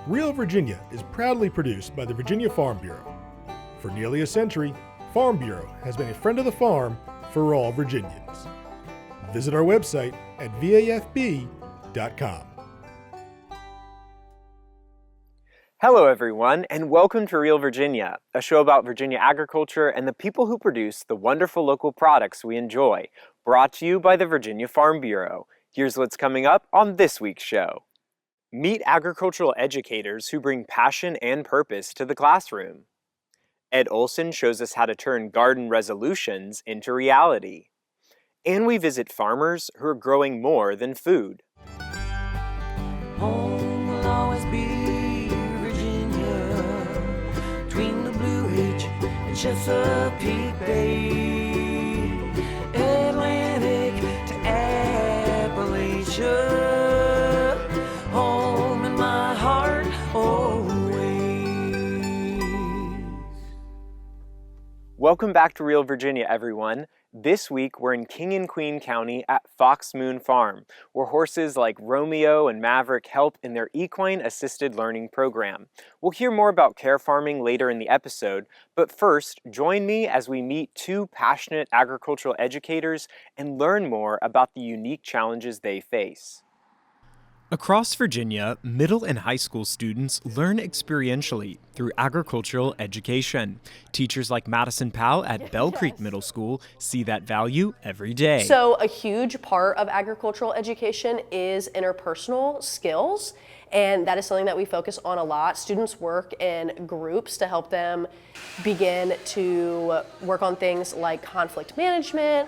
Real Virginia is proudly produced by the Virginia Farm Bureau. For nearly a century, Farm Bureau has been a friend of the farm for all Virginians. Visit our website at vafb.com. Hello everyone, and welcome to Real Virginia, a show about Virginia agriculture and the people who produce the wonderful local products we enjoy, brought to you by the Virginia Farm Bureau. Here's what's coming up on this week's show. Meet agricultural educators who bring passion and purpose to the classroom. Ed Olson shows us how to turn garden resolutions into reality. And we visit farmers who are growing more than food. Home will always be Virginia, between the Blue Ridge and Chesapeake Bay, Atlantic to Appalachia, home in my heart always. Welcome back to Real Virginia, everyone. This week, we're in King and Queen County at Fox Moon Farm, where horses like Romeo and Maverick help in their equine assisted learning program. We'll hear more about care farming later in the episode, but first, join me as we meet two passionate agricultural educators and learn more about the unique challenges they face. Across Virginia, middle and high school students learn experientially through agricultural education. Teachers like Madison Powell at Bell Creek Middle School see that value every day. So a huge part of agricultural education is interpersonal skills, and that is something that we focus on a lot. Students work in groups to help them begin to work on things like conflict management,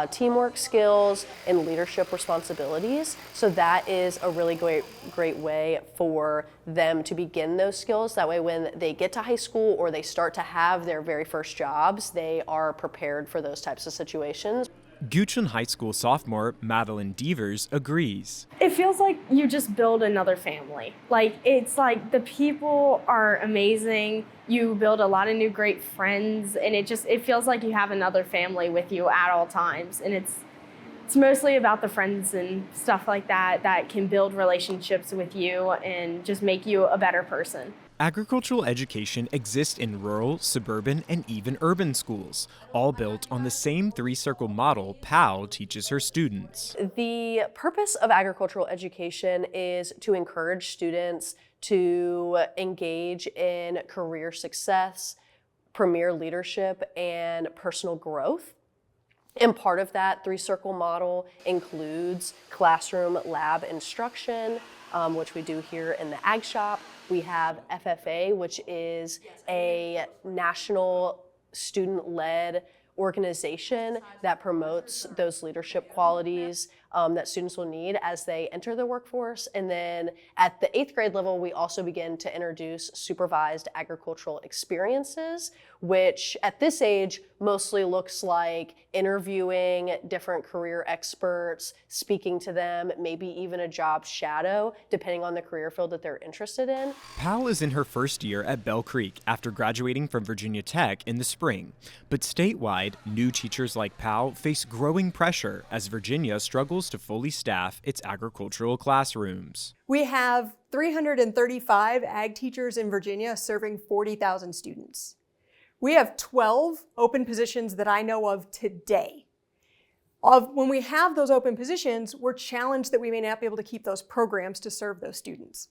teamwork skills, and leadership responsibilities. So that is a really great way for them to begin those skills. That way when they get to high school or they start to have their very first jobs, they are prepared for those types of situations. Goochland High School sophomore Madeline Devers agrees. It feels like you just build another family. It's like the people are amazing. You build a lot of new great friends, and it feels like you have another family with you at all times. And it's mostly about the friends and stuff like that can build relationships with you and just make you a better person. Agricultural education exists in rural, suburban, and even urban schools, all built on the same three-circle model Powell teaches her students. The purpose of agricultural education is to encourage students to engage in career success, premier leadership, and personal growth. And part of that three-circle model includes classroom lab instruction, which we do here in the Ag Shop. We have FFA, which is a national student-led organization that promotes those leadership qualities that students will need as they enter the workforce. And then at the 8th grade level, we also begin to introduce supervised agricultural experiences, which at this age mostly looks like interviewing different career experts, speaking to them, maybe even a job shadow, depending on the career field that they're interested in. Powell is in her first year at Bell Creek after graduating from Virginia Tech in the spring. But statewide, new teachers like Powell face growing pressure as Virginia struggles to fully staff its agricultural classrooms. We have 335 ag teachers in Virginia serving 40,000 students. We have 12 open positions that I know of today. When we have those open positions, we're challenged that we may not be able to keep those programs to serve those students.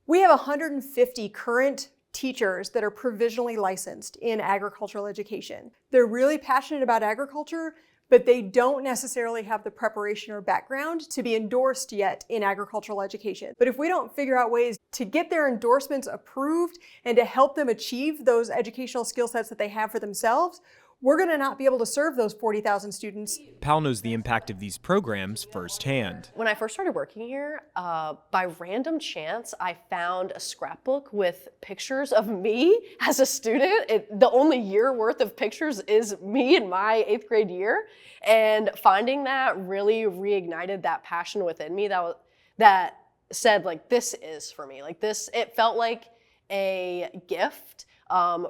We have 150 current teachers that are provisionally licensed in agricultural education. They're really passionate about agriculture, but they don't necessarily have the preparation or background to be endorsed yet in agricultural education. But if we don't figure out ways to get their endorsements approved and to help them achieve those educational skill sets that they have for themselves, we're going to not be able to serve those 40,000 students. Powell knows the impact of these programs firsthand. When I first started working here, by random chance, I found a scrapbook with pictures of me as a student. The only year worth of pictures is me in my 8th grade year. And finding that really reignited that passion within me that said, like, this is for me. Like this, it felt like a gift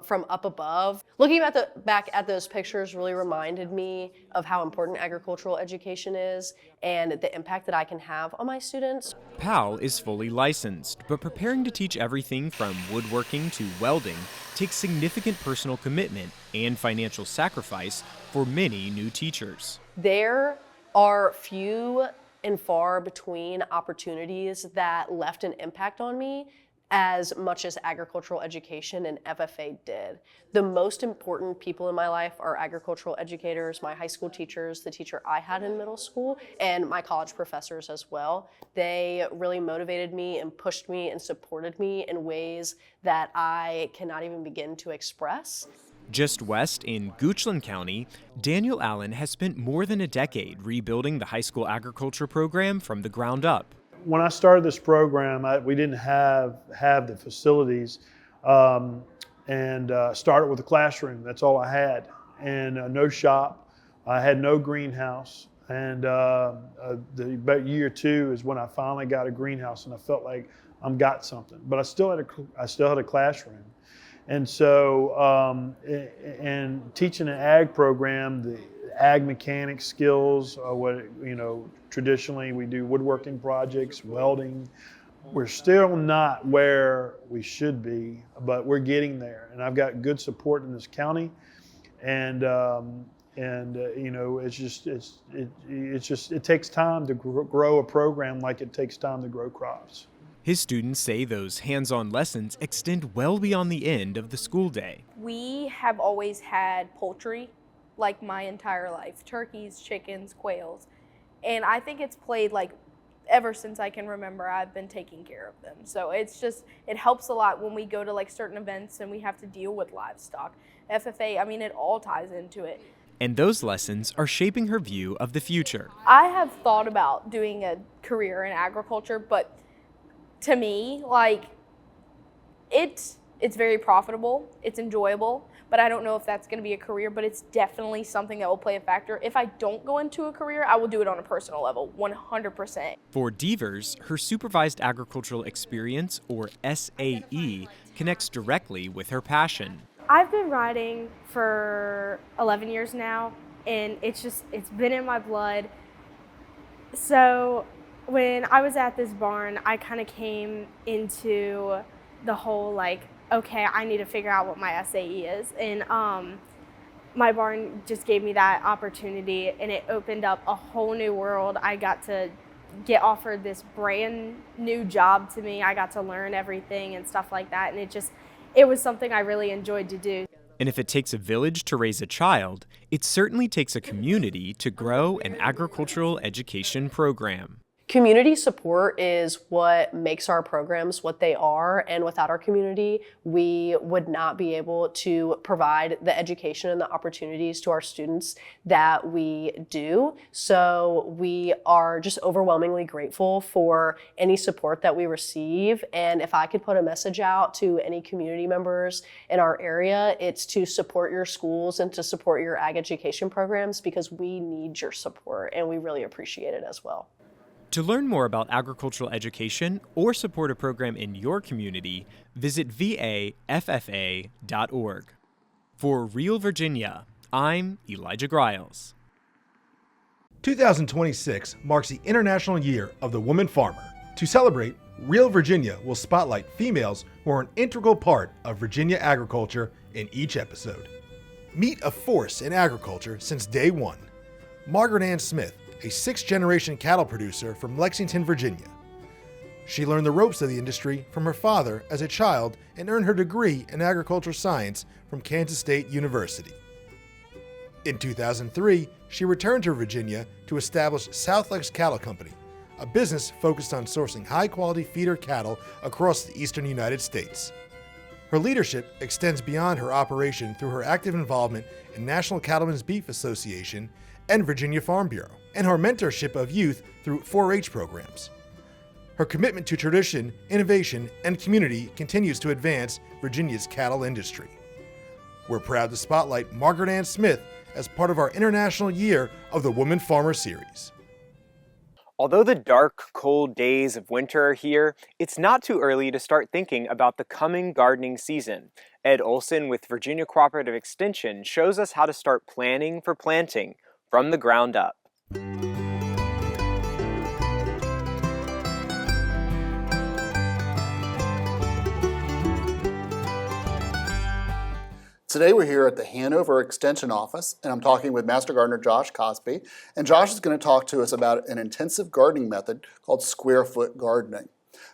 from up above. Looking back at those pictures really reminded me of how important agricultural education is and the impact that I can have on my students. Pal is fully licensed, but preparing to teach everything from woodworking to welding takes significant personal commitment and financial sacrifice for many new teachers. There are few and far between opportunities that left an impact on me as much as agricultural education and FFA did. The most important people in my life are agricultural educators, my high school teachers, the teacher I had in middle school, and my college professors as well. They really motivated me and pushed me and supported me in ways that I cannot even begin to express. Just west in Goochland County, Daniel Allen has spent more than a decade rebuilding the high school agriculture program from the ground up. When I started this program, we didn't have the facilities, and started with a classroom. That's all I had, and no shop. I had no greenhouse, and about year 2 is when I finally got a greenhouse, and I felt like I'm got something. But I still had a classroom, and so and teaching an ag program, the ag mechanic skills, traditionally we do woodworking projects, welding. We're still not where we should be, but we're getting there. And I've got good support in this county, and it takes time to grow a program like it takes time to grow crops. His students say those hands-on lessons extend well beyond the end of the school day. We have always had poultry like my entire life, turkeys, chickens, quails. And I think it's played like ever since I can remember, I've been taking care of them. So it helps a lot when we go to like certain events and we have to deal with livestock. FFA, I mean, it all ties into it. And those lessons are shaping her view of the future. I have thought about doing a career in agriculture, but to me, like, it's very profitable, it's enjoyable, but I don't know if that's going to be a career, but it's definitely something that will play a factor. If I don't go into a career, I will do it on a personal level, 100%. For Devers, her supervised agricultural experience, or SAE, connects directly with her passion. I've been riding for 11 years now, and it's been in my blood. So when I was at this barn, I kind of came into the whole like, okay, I need to figure out what my SAE is. And my barn just gave me that opportunity, and it opened up a whole new world. I got to get offered this brand new job to me. I got to learn everything and stuff like that. And it was something I really enjoyed to do. And if it takes a village to raise a child, it certainly takes a community to grow an agricultural education program. Community support is what makes our programs what they are, and without our community, we would not be able to provide the education and the opportunities to our students that we do. So we are just overwhelmingly grateful for any support that we receive. And if I could put a message out to any community members in our area, it's to support your schools and to support your ag education programs, because we need your support and we really appreciate it as well. To learn more about agricultural education or support a program in your community, visit vaffa.org. For Real Virginia, I'm Elijah Griles. 2026 marks the International Year of the Woman Farmer. To celebrate, Real Virginia will spotlight females who are an integral part of Virginia agriculture in each episode. Meet a force in agriculture since day one, Margaret Ann Smith, a 6th-generation cattle producer from Lexington, Virginia. She learned the ropes of the industry from her father as a child and earned her degree in agricultural science from Kansas State University. In 2003, she returned to Virginia to establish Southlex Cattle Company, a business focused on sourcing high-quality feeder cattle across the eastern United States. Her leadership extends beyond her operation through her active involvement in National Cattlemen's Beef Association and Virginia Farm Bureau, and her mentorship of youth through 4-H programs. Her commitment to tradition, innovation, and community continues to advance Virginia's cattle industry. We're proud to spotlight Margaret Ann Smith as part of our International Year of the Woman Farmer series. Although the dark, cold days of winter are here, it's not too early to start thinking about the coming gardening season. Ed Olson with Virginia Cooperative Extension shows us how to start planning for planting from the ground up. Today we're here at the Hanover Extension Office, and I'm talking with Master Gardener Josh Cosby. And Josh is going to talk to us about an intensive gardening method called square foot gardening.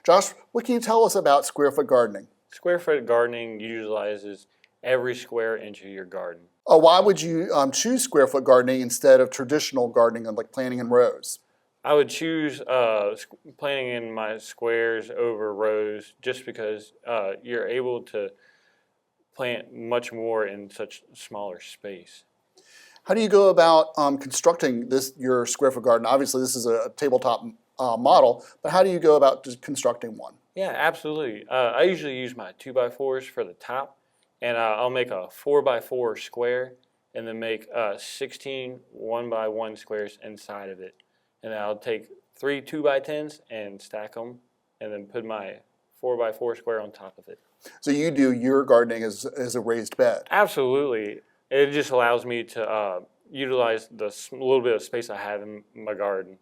Josh, what can you tell us about square foot gardening? Square foot gardening utilizes every square inch of your garden. Why would you choose square foot gardening instead of traditional gardening like planting in rows? I would choose planting in my squares over rows just because you're able to plant much more in such smaller space. How do you go about constructing your square foot garden? Obviously this is a tabletop model, but how do you go about just constructing one? Yeah, absolutely. I usually use my 2x4s for the top, and I'll make a 4x4 square and then make 16 1x1 squares inside of it. And then I'll take 3 2x10s and stack them and then put my 4x4 square on top of it. So you do your gardening as a raised bed? Absolutely. It just allows me to utilize the little bit of space I have in my garden.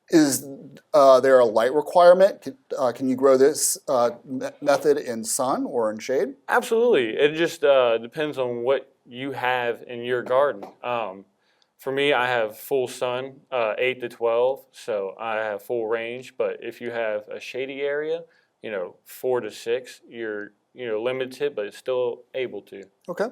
Is there a light requirement? Can you grow this method in sun or in shade? Absolutely. It just depends on what you have in your garden. For me, I have full sun, 8 to 12, so I have full range. But if you have a shady area, 4 to 6, you're limited, but it's still able to. Okay.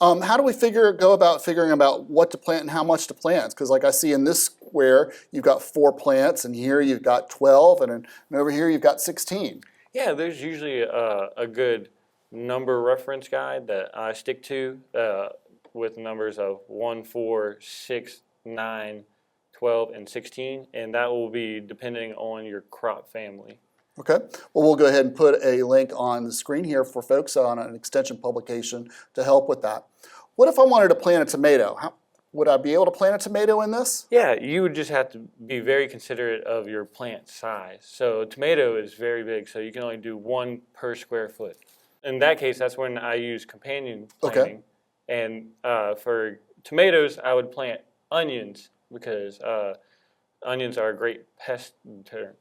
How do we go about figuring about what to plant and how much to plant? Because like I see in this square, you've got 4 plants, and here you've got 12, and over here you've got 16. Yeah, there's usually a good number reference guide that I stick to with numbers of 1, 4, 6, 9, 12, and 16, and that will be depending on your crop family. Okay, well we'll go ahead and put a link on the screen here for folks on an extension publication to help with that. What if I wanted to plant a tomato? Would I be able to plant a tomato in this? Yeah, you would just have to be very considerate of your plant size. So a tomato is very big, so you can only do 1 per square foot. In that case, that's when I use companion planting. Okay. And for tomatoes, I would plant onions because onions are a great pest deterrent.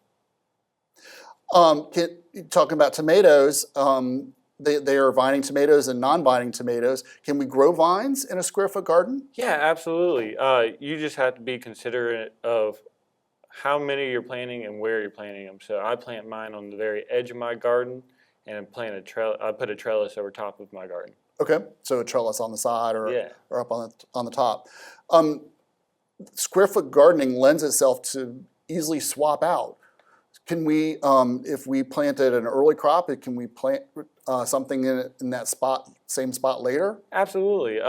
Talking about tomatoes, they are vining tomatoes and non-vining tomatoes. Can we grow vines in a square foot garden? Yeah, absolutely. You just have to be considerate of how many you're planting and where you're planting them. So I plant mine on the very edge of my garden and I put a trellis over top of my garden. Okay, so a trellis on the side or up on the top. Square foot gardening lends itself to easily swap out. Can we, if we planted an early crop, can we plant something in that same spot later? Absolutely.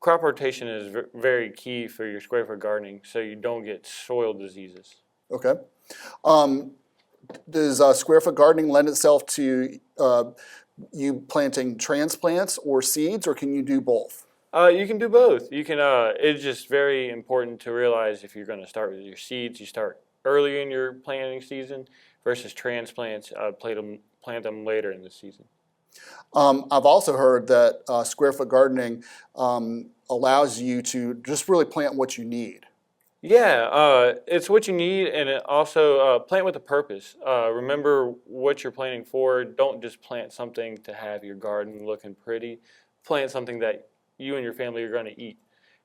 Crop rotation is very key for your square foot gardening, so you don't get soil diseases. Okay. Does square foot gardening lend itself to you planting transplants or seeds, or can you do both? You can do both. You can. It's just very important to realize if you're going to start with your seeds, you start early in your planting season versus transplants. Plant them later in the season. I've also heard that square foot gardening allows you to just really plant what you need. Yeah, it's what you need, and it also plant with a purpose. Remember what you're planting for. Don't just plant something to have your garden looking pretty. Plant something that you and your family are going to eat.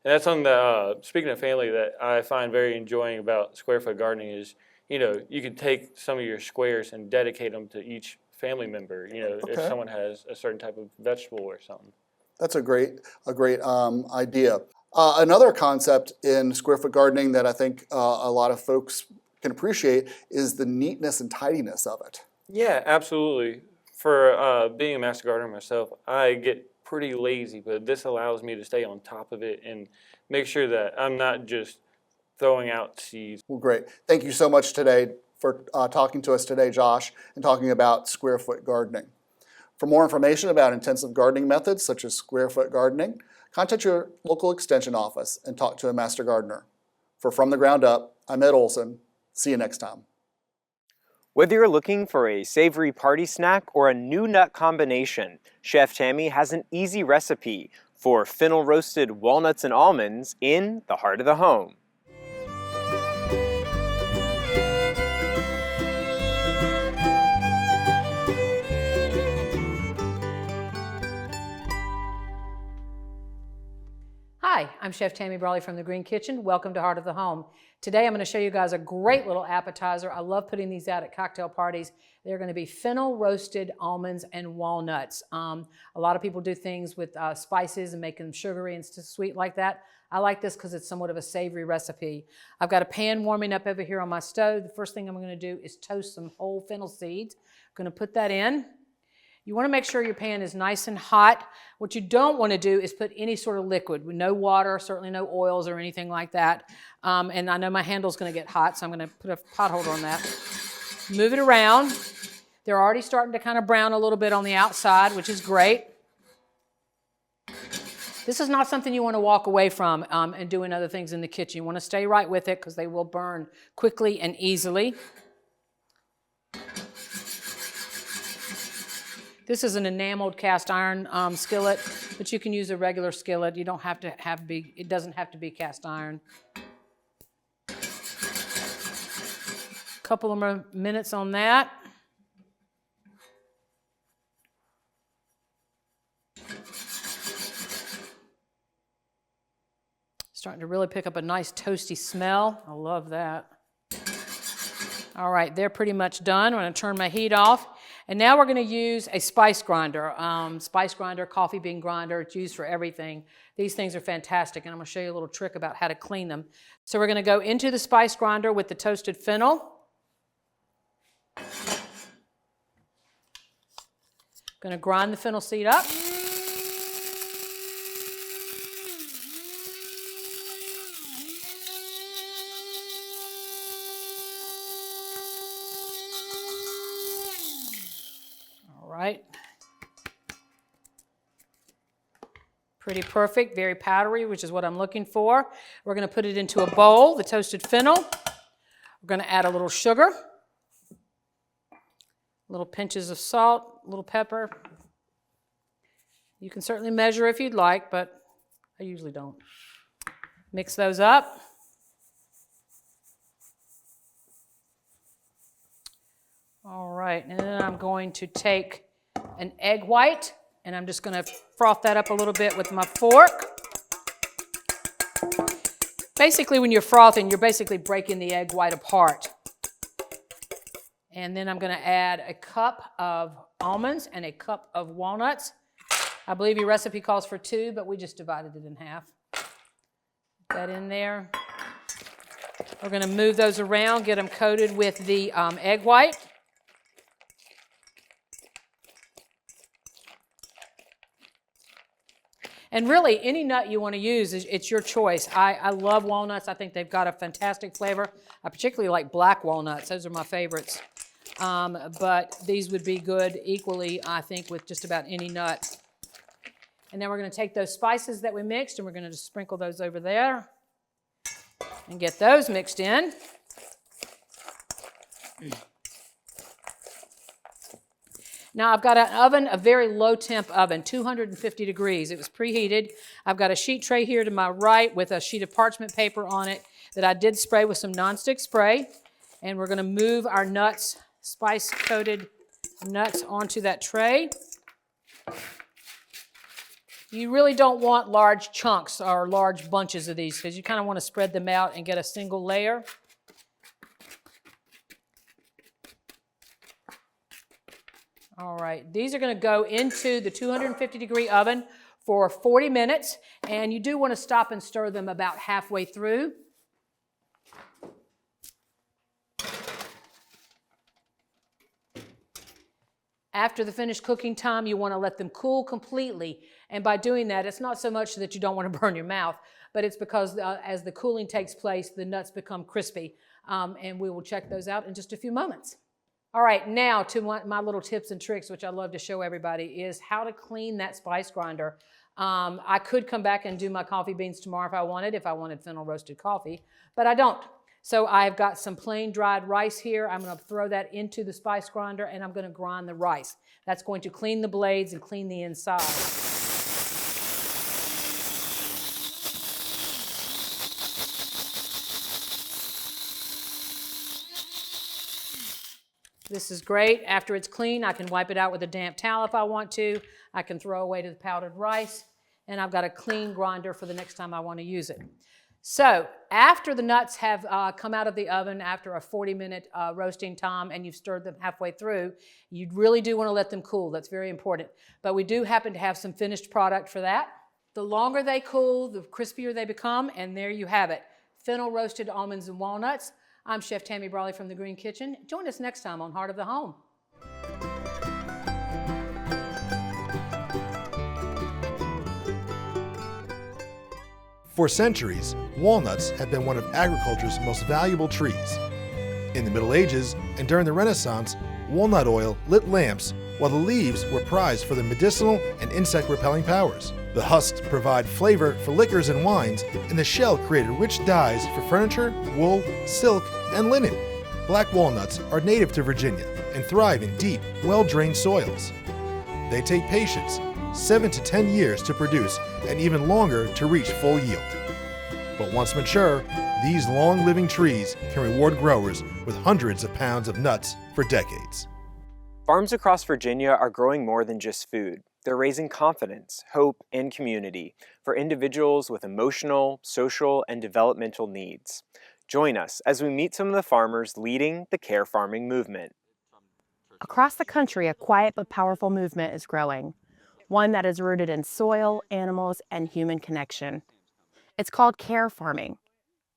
And that's something that, speaking of family, that I find very enjoying about square foot gardening is, you can take some of your squares and dedicate them to each family member. If someone has a certain type of vegetable or something. That's a great idea. Another concept in square foot gardening that I think a lot of folks can appreciate is the neatness and tidiness of it. Yeah, absolutely. For being a master gardener myself, I get pretty lazy, but this allows me to stay on top of it and make sure that I'm not just throwing out seeds. Well, great. Thank you so much today for talking to us today, Josh, and talking about square foot gardening. For more information about intensive gardening methods such as square foot gardening, contact your local extension office and talk to a master gardener. For From the Ground Up, I'm Ed Olson. See you next time. Whether you're looking for a savory party snack or a new nut combination, Chef Tammy has an easy recipe for fennel roasted walnuts and almonds in the heart of the home. Hi, I'm Chef Tammy Brawley from the Green Kitchen. Welcome to Heart of the Home. Today I'm going to show you guys a great little appetizer. I love putting these out at cocktail parties. They're going to be fennel roasted almonds and walnuts. A lot of people do things with spices and make them sugary and sweet like that. I like this because it's somewhat of a savory recipe. I've got a pan warming up over here on my stove. The first thing I'm going to do is toast some whole fennel seeds. I'm going to put that in. You want to make sure your pan is nice and hot. What you don't want to do is put any sort of liquid, no water, certainly no oils or anything like that. And I know my handle's going to get hot, so I'm going to put a pot holder on that. Move it around. They're already starting to kind of brown a little bit on the outside, which is great. This is not something you want to walk away from and doing other things in the kitchen. You want to stay right with it because they will burn quickly and easily. This is an enameled cast iron skillet, but you can use a regular skillet. You don't have to it doesn't have to be cast iron. A couple of more minutes on that. Starting to really pick up a nice toasty smell. I love that. All right, they're pretty much done. I'm going to turn my heat off. And now we're going to use a spice grinder. Spice grinder, coffee bean grinder, it's used for everything. These things are fantastic, and I'm going to show you a little trick about how to clean them. So we're going to go into the spice grinder with the toasted fennel. Going to grind the fennel seed up. Right. Pretty perfect, very powdery, which is what I'm looking for. We're going to put it into a bowl, the toasted fennel. We're going to add a little sugar, little pinches of salt, a little pepper. You can certainly measure if you'd like, but I usually don't. Mix those up. All right, and then I'm going to take an egg white, and I'm just going to froth that up a little bit with my fork. Basically, when you're frothing, you're basically breaking the egg white apart. And then I'm going to add a cup of almonds and a cup of walnuts. I believe your recipe calls for 2, but we just divided it in half. Put that in there. We're going to move those around, get them coated with the egg white. And really, any nut you want to use, it's your choice. I love walnuts. I think they've got a fantastic flavor. I particularly like black walnuts. Those are my favorites. But these would be good equally, I think, with just about any nut. And then we're going to take those spices that we mixed, and we're going to just sprinkle those over there and get those mixed in. Now I've got an oven, a very low temp oven, 250 degrees. It was preheated. I've got a sheet tray here to my right with a sheet of parchment paper on it that I did spray with some nonstick spray. And we're going to move our nuts, spice-coated nuts onto that tray. You really don't want large chunks or large bunches of these because you kind of want to spread them out and get a single layer. All right, these are going to go into the 250 degree oven for 40 minutes, and you do want to stop and stir them about halfway through. After the finished cooking time, you want to let them cool completely, and by doing that, it's not so much that you don't want to burn your mouth, but it's because as the cooling takes place, the nuts become crispy, and we will check those out in just a few moments. All right, now to my little tips and tricks, which I love to show everybody, is how to clean that spice grinder. I could come back and do my coffee beans tomorrow if I wanted fennel roasted coffee, but I don't. So I've got some plain dried rice here. I'm going to throw that into the spice grinder and I'm going to grind the rice. That's going to clean the blades and clean the inside. This is great. After it's clean, I can wipe it out with a damp towel if I want to. I can throw away the powdered rice, and I've got a clean grinder for the next time I want to use it. So after the nuts have come out of the oven after a 40-minute roasting time and you've stirred them halfway through, you really do want to let them cool. That's very important. But we do happen to have some finished product for that. The longer they cool, the crispier they become, and there you have it. Fennel roasted almonds and walnuts. I'm Chef Tammy Brawley from the Green Kitchen. Join us next time on Heart of the Home. For centuries, walnuts have been one of agriculture's most valuable trees. In the Middle Ages and during the Renaissance, walnut oil lit lamps while the leaves were prized for their medicinal and insect-repelling powers. The husks provide flavor for liquors and wines, and the shell created rich dyes for furniture, wool, silk, and linen. Black walnuts are native to Virginia and thrive in deep, well-drained soils. They take patience, 7 to 10 years to produce and even longer to reach full yield. But once mature, these long-living trees can reward growers with hundreds of pounds of nuts for decades. Farms across Virginia are growing more than just food. They're raising confidence, hope, and community for individuals with emotional, social, and developmental needs. Join us as we meet some of the farmers leading the care farming movement. Across the country, a quiet but powerful movement is growing, one that is rooted in soil, animals, and human connection. It's called care farming.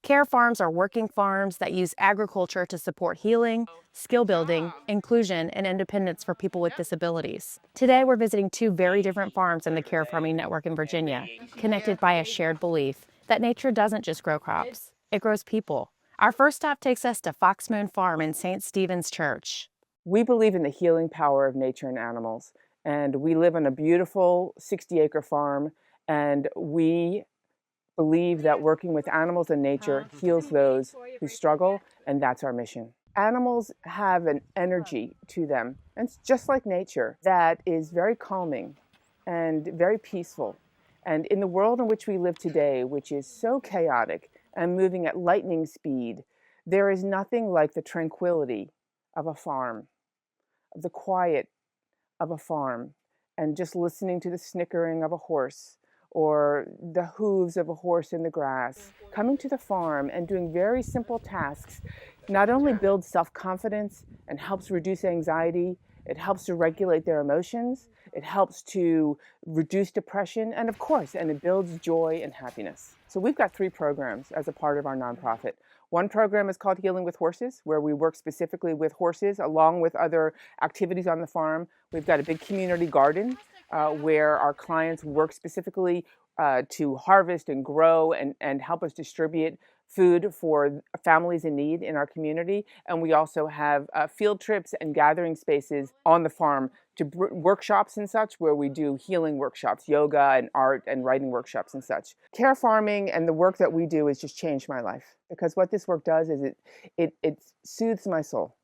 Care farms are working farms that use agriculture to support healing, skill building, inclusion, and independence for people with disabilities. Today, we're visiting 2 very different farms in the care farming network in Virginia, connected by a shared belief that nature doesn't just grow crops, it grows people. Our first stop takes us to Fox Moon Farm in St. Stephen's Church. We believe in the healing power of nature and animals, and we live on a beautiful 60-acre farm, and we believe that working with animals and nature heals those who struggle, and that's our mission. Animals have an energy to them, and it's just like nature, that is very calming and very peaceful. And in the world in which we live today, which is so chaotic and moving at lightning speed, there is nothing like the tranquility of a farm, of the quiet of a farm, and just listening to the snickering of a horse or the hooves of a horse in the grass. Coming to the farm and doing very simple tasks not only builds self-confidence and helps reduce anxiety, it helps to regulate their emotions, it helps to reduce depression, and of course, and it builds joy and happiness. So we've got 3 programs as a part of our nonprofit. One program is called Healing with Horses, where we work specifically with horses along with other activities on the farm. We've got a big community garden where our clients work specifically to harvest and grow and help us distribute food for families in need in our community. And we also have field trips and gathering spaces on the farm to workshops and such, where we do healing workshops, yoga and art and writing workshops and such. Care farming and the work that we do has just changed my life, because what this work does is it soothes my soul.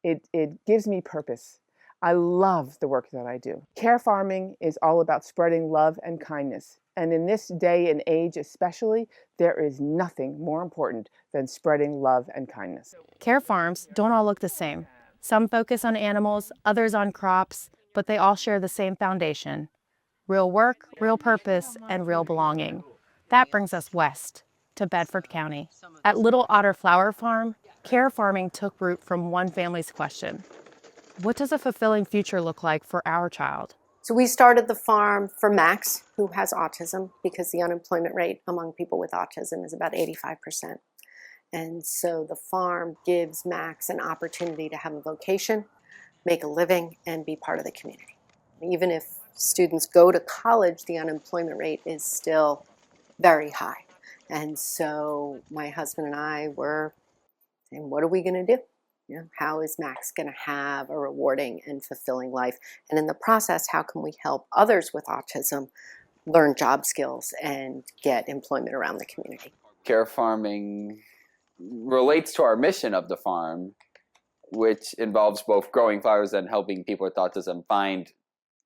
It gives me purpose. I love the work that I do. Care farming is all about spreading love and kindness. And in this day and age especially, there is nothing more important than spreading love and kindness. Care farms don't all look the same. Some focus on animals, others on crops, but they all share the same foundation: real work, real purpose, and real belonging. That brings us west to Bedford County. At Little Otter Flower Farm, care farming took root from one family's question: what does a fulfilling future look like for our child? So we started the farm for Max, who has autism, because the unemployment rate among people with autism is about 85%. And so the farm gives Max an opportunity to have a vocation, make a living, and be part of the community. Even if students go to college, the unemployment rate is still very high. And so my husband and I were saying, what are we going to do? You know, how is Max going to have a rewarding and fulfilling life? And in the process, how can we help others with autism learn job skills and get employment around the community? Care farming relates to our mission of the farm, which involves both growing flowers and helping people with autism find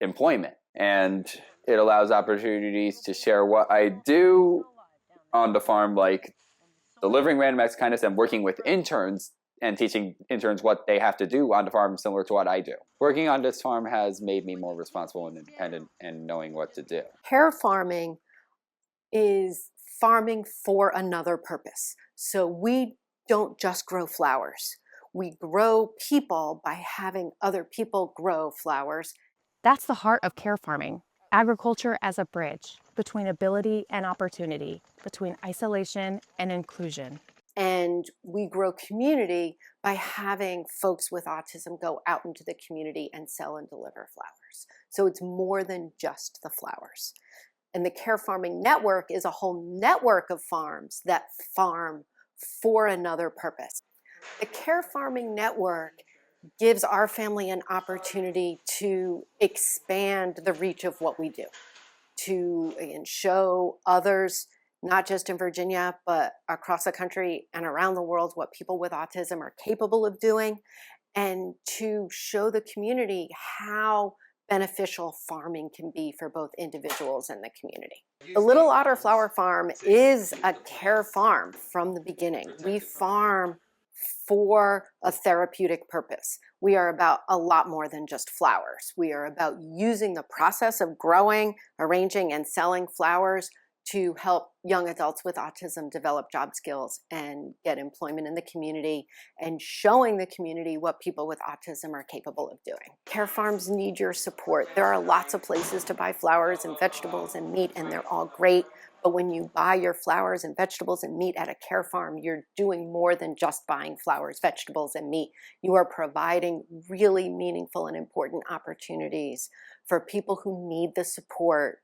employment. And it allows opportunities to share what I do on the farm, like delivering random acts of kindness and working with interns and teaching interns what they have to do on the farm, similar to what I do. Working on this farm has made me more responsible and independent and knowing what to do. Care farming is farming for another purpose. So we don't just grow flowers. We grow people by having other people grow flowers. That's the heart of care farming. Agriculture as a bridge between ability and opportunity, between isolation and inclusion. And we grow community by having folks with autism go out into the community and sell and deliver flowers. So it's more than just the flowers. And the Care Farming Network is a whole network of farms that farm for another purpose. The Care Farming Network gives our family an opportunity to expand the reach of what we do, to again, show others, not just in Virginia, but across the country and around the world, what people with autism are capable of doing, and to show the community how beneficial farming can be for both individuals and the community. The Little Otter Flower Farm is a care farm from the beginning. We farm for a therapeutic purpose. We are about a lot more than just flowers. We are about using the process of growing, arranging, and selling flowers to help young adults with autism develop job skills and get employment in the community, and showing the community what people with autism are capable of doing. Care farms need your support. There are lots of places to buy flowers and vegetables and meat, and they're all great. But when you buy your flowers and vegetables and meat at a care farm, you're doing more than just buying flowers, vegetables, and meat. You are providing really meaningful and important opportunities for people who need the support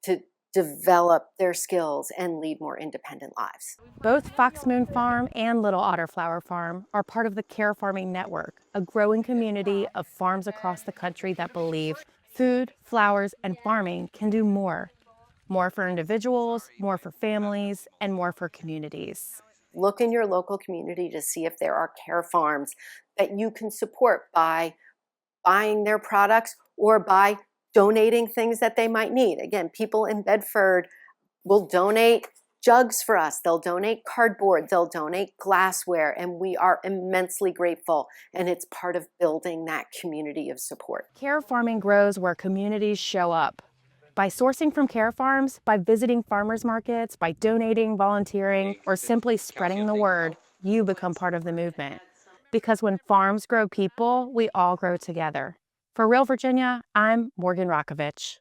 to develop their skills and lead more independent lives. Both Fox Moon Farm and Little Otter Flower Farm are part of the Care Farming Network, a growing community of farms across the country that believe food, flowers, and farming can do more. More for individuals, more for families, and more for communities. Look in your local community to see if there are care farms that you can support by buying their products or by donating things that they might need. Again, people in Bedford will donate jugs for us. They'll donate cardboard. They'll donate glassware. And we are immensely grateful. And it's part of building that community of support. Care farming grows where communities show up. By sourcing from care farms, by visiting farmers markets, by donating, volunteering, or simply spreading the word, you become part of the movement. Because when farms grow people, we all grow together. For Real Virginia, I'm Morgan Rakovich.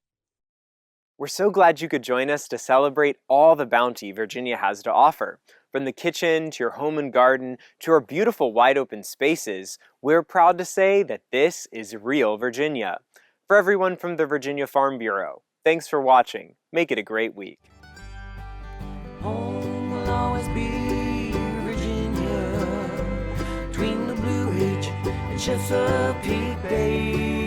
We're so glad you could join us to celebrate all the bounty Virginia has to offer. From the kitchen to your home and garden to our beautiful wide open spaces, we're proud to say that this is Real Virginia. For everyone from the Virginia Farm Bureau, thanks for watching. Make it a great week. Home will always be Virginia, between the Blue Ridge and Chesapeake Bay.